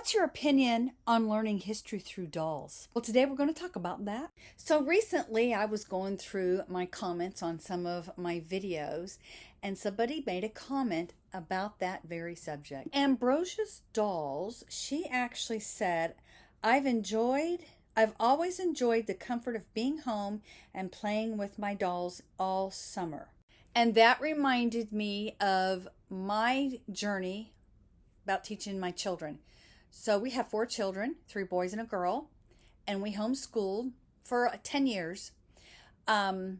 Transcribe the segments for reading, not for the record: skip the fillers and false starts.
What's your opinion on learning history through dolls? Well, today we're going to talk about that. So recently I was going through my comments on some of my videos, and somebody made a comment about that very subject. Ambrosia's dolls, she actually said, I've always enjoyed the comfort of being home and playing with my dolls all summer. And that reminded me of my journey about teaching my children. So we have 4 children, 3 boys and a girl, and we homeschooled for 10 years. Now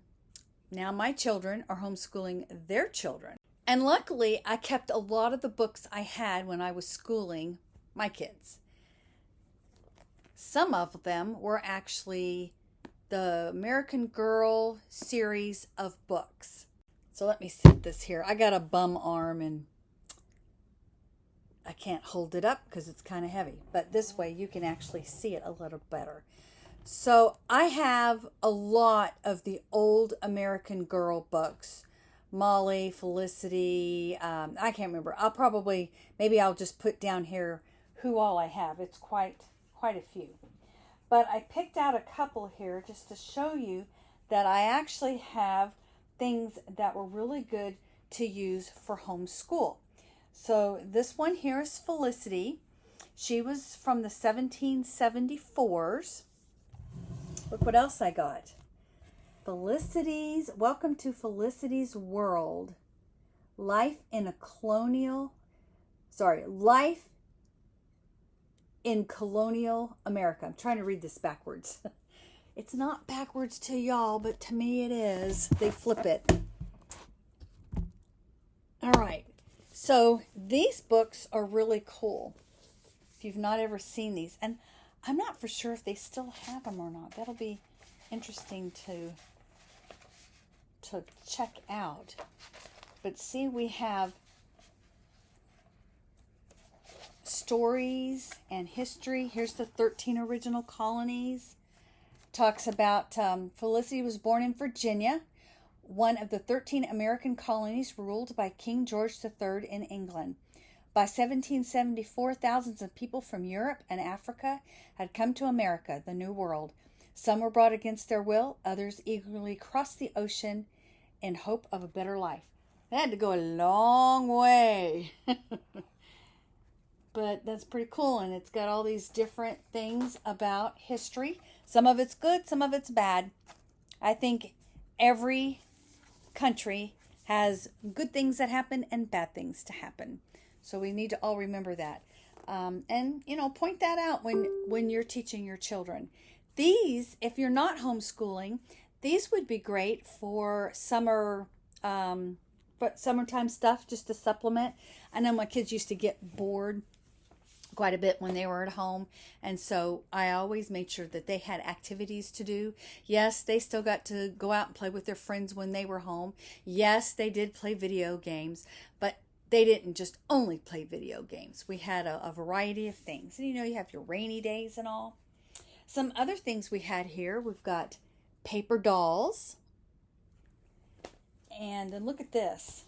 my children are homeschooling their children. And luckily, I kept a lot of the books I had when I was schooling my kids. Some of them were actually the American Girl series of books. So let me set this here. I got a bum arm and I can't hold it up because it's kind of heavy, but this way you can actually see it a little better. So I have a lot of the old American Girl books. Molly, Felicity, I can't remember. Maybe I'll just put down here who all I have. It's quite a few. But I picked out a couple here just to show you that I actually have things that were really good to use for homeschool. So this one here is Felicity. She was from the 1774s. Look what else I got. Welcome to Felicity's World. Life in Colonial America. I'm trying to read this backwards. It's not backwards to y'all, but to me it is. They flip it. All right. So these books are really cool if you've not ever seen these. And I'm not for sure if they still have them or not. That'll be interesting to check out. But see, we have stories and history. Here's the 13 original colonies. Talks about Felicity was born in Virginia, one of the 13 American colonies ruled by King George III in England. By 1774, thousands of people from Europe and Africa had come to America, the New World. Some were brought against their will, others eagerly crossed the ocean in hope of a better life. They had to go a long way. But that's pretty cool, and it's got all these different things about history. Some of it's good, some of it's bad. I think every country has good things that happen and bad things to happen. So we need to all remember that. And, point that out when you're teaching your children. These, if you're not homeschooling, these would be great for summertime stuff just to supplement. I know my kids used to get bored quite a bit when they were at home, and so I always made sure that they had activities to do. Yes, they still got to go out and play with their friends when they were home. Yes, they did play video games, but they didn't just only play video games. We had a variety of things. And you have your rainy days and all. Some other things we had here, we've got paper dolls. And then look at this.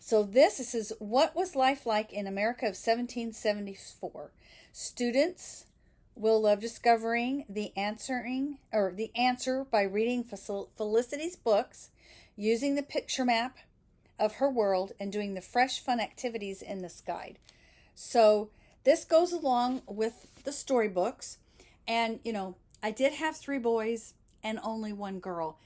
So this is what was life like in America of 1774. Students will love discovering the answer by reading Felicity's books, using the picture map of her world, and doing the fresh fun activities in this guide. So this goes along with the storybooks. And, I did have 3 boys and only 1 girl.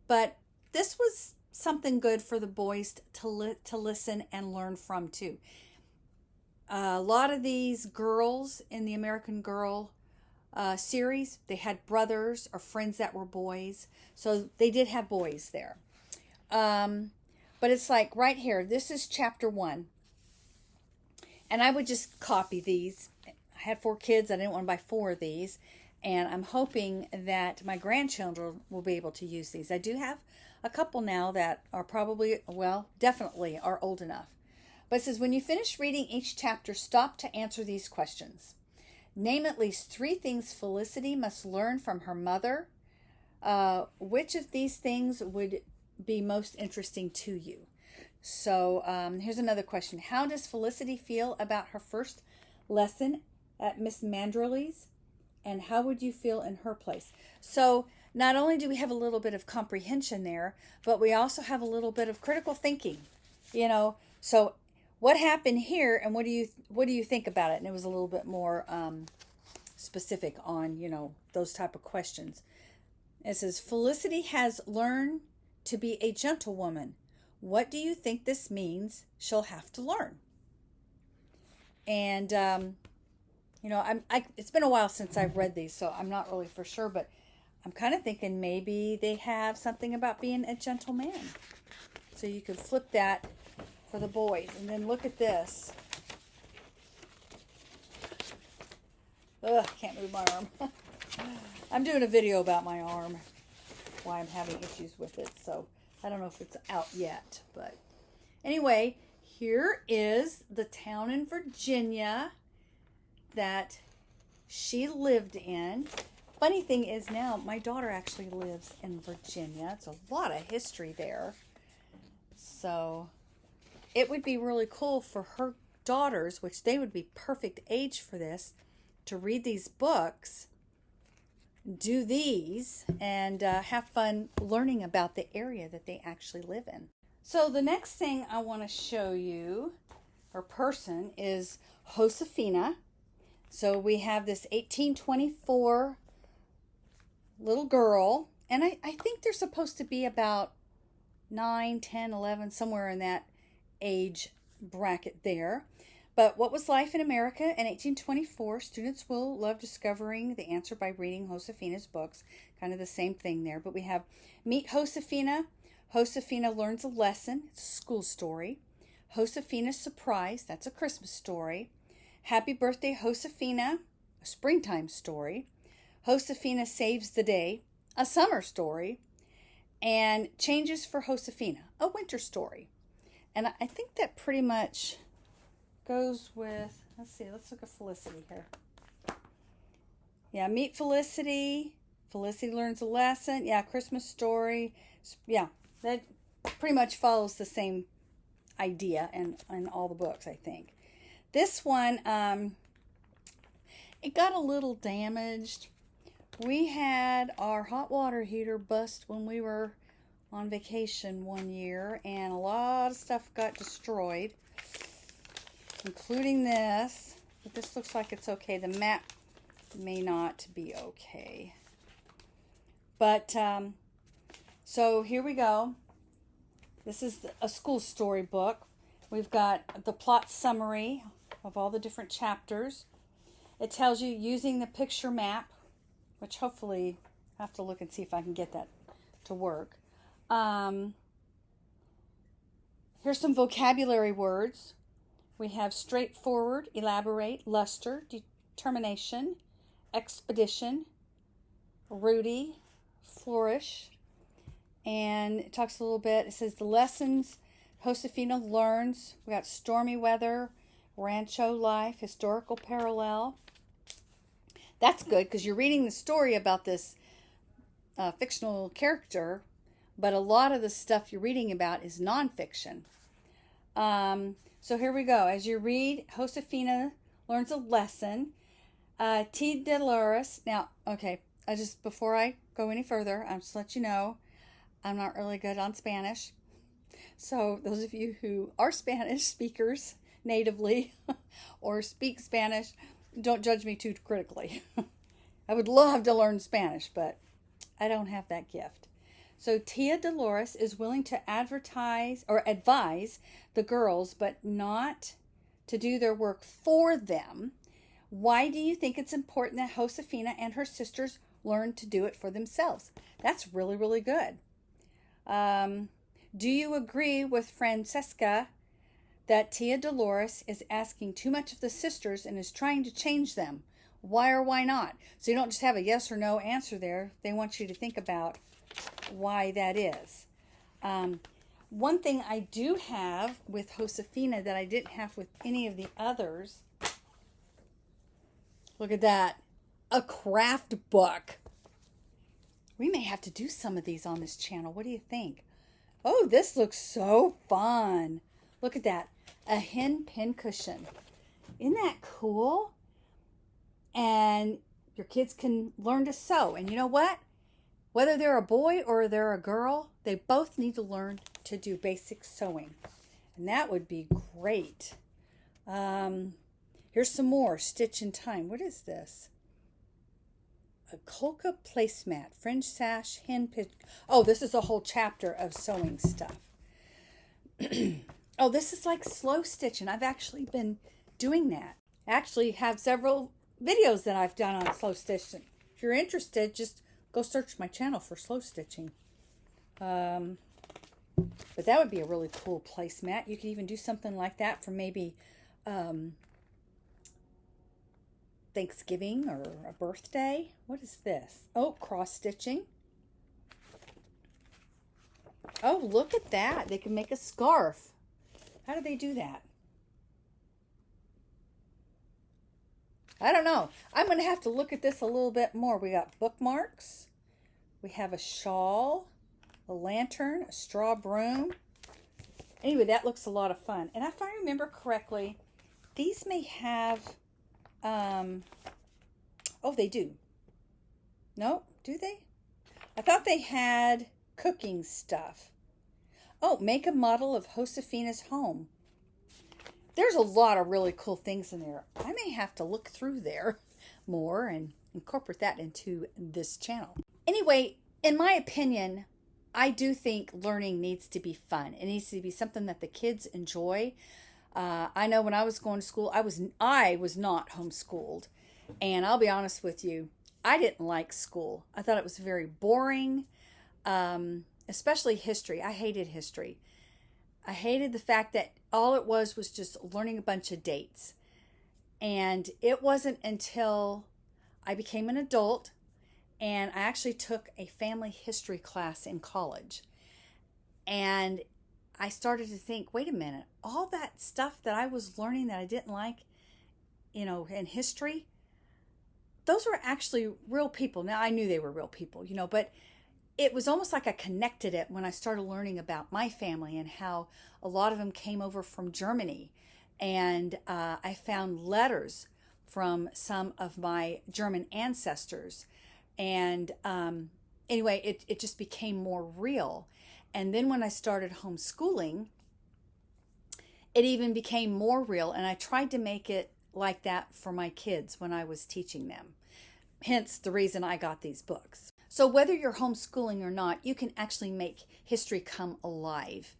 But this was something good for the boys to listen and learn from too. A lot of these girls in the American Girl series, they had brothers or friends that were boys. So they did have boys there. But it's like right here, this is chapter 1. And I would just copy these. I had 4 kids. I didn't want to buy 4 of these. And I'm hoping that my grandchildren will be able to use these. I do have a couple now that are definitely are old enough. But it says, when you finish reading each chapter, stop to answer these questions. Name at least 3 things Felicity must learn from her mother. Which of these things would be most interesting to you? So here's another question. How does Felicity feel about her first lesson at Miss Manderley's? And how would you feel in her place? So not only do we have a little bit of comprehension there, but we also have a little bit of critical thinking. So what happened here, and what do you think about it? And it was a little bit more specific on those type of questions. It says Felicity has learned to be a gentlewoman. What do you think this means she'll have to learn? And it's been a while since I've read these, so I'm not really for sure, but I'm kind of thinking maybe they have something about being a gentleman. So you could flip that for the boys. And then look at this. Ugh, can't move my arm. I'm doing a video about my arm, why I'm having issues with it. So I don't know if it's out yet. But anyway, here is the town in Virginia that she lived in. Funny thing is now, my daughter actually lives in Virginia. It's a lot of history there. So it would be really cool for her daughters, which they would be perfect age for this, to read these books, do these, and have fun learning about the area that they actually live in. So the next thing I want to show you, or person, is Josefina. So we have this 1824 little girl, and I think they're supposed to be about 9, 10, 11, somewhere in that age bracket there. But what was life in America in 1824? Students will love discovering the answer by reading Josefina's books. Kind of the same thing there. But we have Meet Josefina. Josefina learns a lesson. It's a school story. Josefina's surprise. That's a Christmas story. Happy Birthday, Josefina. A springtime story. Josefina saves the day. A summer story. And Changes for Josefina. A winter story. And I think that pretty much goes with, let's look at Felicity here. Yeah, Meet Felicity. Felicity learns a lesson. Yeah, Christmas story. Yeah, that pretty much follows the same idea in all the books, I think. This one, it got a little damaged. We had our hot water heater bust when we were on vacation one year, and a lot of stuff got destroyed, including this. But this looks like it's okay. The map may not be okay. But, so here we go. This is a school story book. We've got the plot summary of all the different chapters. It tells you using the picture map, which hopefully I have to look and see if I can get that to work. Here's some vocabulary words. We have straightforward, elaborate, luster, determination, expedition, ruddy, flourish. And it talks a little bit. It says the lessons Josefina learns. We got stormy weather, rancho life, historical parallel. That's good because you're reading the story about this fictional character, but a lot of the stuff you're reading about is nonfiction. So here we go. As you read, Josefina learns a lesson. T. Dolores. Now, okay, before I go any further, I'll just let you know, I'm not really good on Spanish. So those of you who are Spanish speakers natively or speak Spanish, don't judge me too critically. I would love to learn Spanish, but I don't have that gift. So Tia Dolores is willing to advise the girls, but not to do their work for them. Why do you think it's important that Josefina and her sisters learn to do it for themselves? That's really, really good. Do you agree with Francesca that Tia Dolores is asking too much of the sisters and is trying to change them? Why or why not? So you don't just have a yes or no answer there. They want you to think about why that is. One thing I do have with Josefina that I didn't have with any of the others, look at that, a craft book. We may have to do some of these on this channel. What do you think? Oh, this looks so fun. Look at that. A hen pin cushion. Isn't that cool? And your kids can learn to sew. And you know what? Whether they're a boy or they're a girl, they both need to learn to do basic sewing. And that would be great. Here's some more. Stitch in Time. What is this? A Kolka placemat. Fringe sash. Hen pin. Oh, this is a whole chapter of sewing stuff. Oh, this is like slow stitching. I've actually been doing that. I actually have several videos that I've done on slow stitching. If you're interested, just go search my channel for slow stitching. But that would be a really cool placemat. You could even do something like that for maybe Thanksgiving or a birthday. What is this? Oh, cross stitching. Oh, look at that. They can make a scarf. How do they do that? I don't know. I'm going to have to look at this a little bit more. We got bookmarks. We have a shawl, a lantern, a straw broom. Anyway, that looks a lot of fun. And if I remember correctly, these may have, oh, they do. No, do they? I thought they had cooking stuff. Oh, make a model of Josefina's home. There's a lot of really cool things in there. I may have to look through there more and incorporate that into this channel. Anyway, in my opinion, I do think learning needs to be fun. It needs to be something that the kids enjoy. I know when I was going to school, I was not homeschooled. And I'll be honest with you, I didn't like school. I thought it was very boring, especially history. I hated history. I hated the fact that all it was just learning a bunch of dates. And it wasn't until I became an adult and I actually took a family history class in college. And I started to think, wait a minute, all that stuff that I was learning that I didn't like, in history, those were actually real people. Now, I knew they were real people, but it was almost like I connected it when I started learning about my family and how a lot of them came over from Germany. And I found letters from some of my German ancestors. And anyway, it just became more real. And then when I started homeschooling, it even became more real. And I tried to make it like that for my kids when I was teaching them. Hence the reason I got these books. So whether you're homeschooling or not, you can actually make history come alive.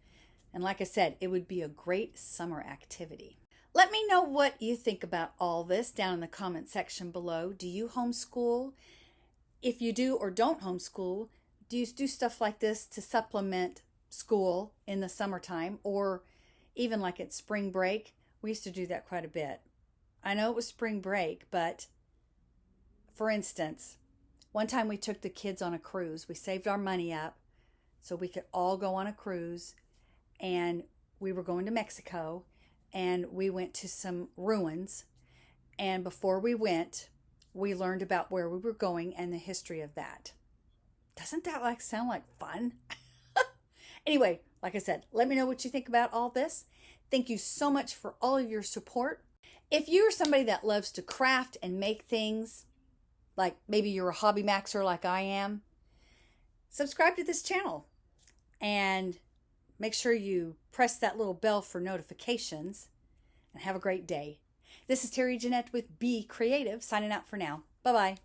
And like I said, it would be a great summer activity. Let me know what you think about all this down in the comment section below. Do you homeschool? If you do or don't homeschool, do you do stuff like this to supplement school in the summertime or even like at spring break? We used to do that quite a bit. I know it was spring break, but for instance, one time we took the kids on a cruise. We saved our money up so we could all go on a cruise, and we were going to Mexico, and we went to some ruins. And before we went, we learned about where we were going and the history of that. Doesn't that sound like fun? Anyway, like I said, let me know what you think about all this. Thank you so much for all of your support. If you're somebody that loves to craft and make things, like maybe you're a hobby maxer like I am, subscribe to this channel and make sure you press that little bell for notifications, and have a great day. This is Terry Jeanette with Be Creative, signing out for now. Bye-bye.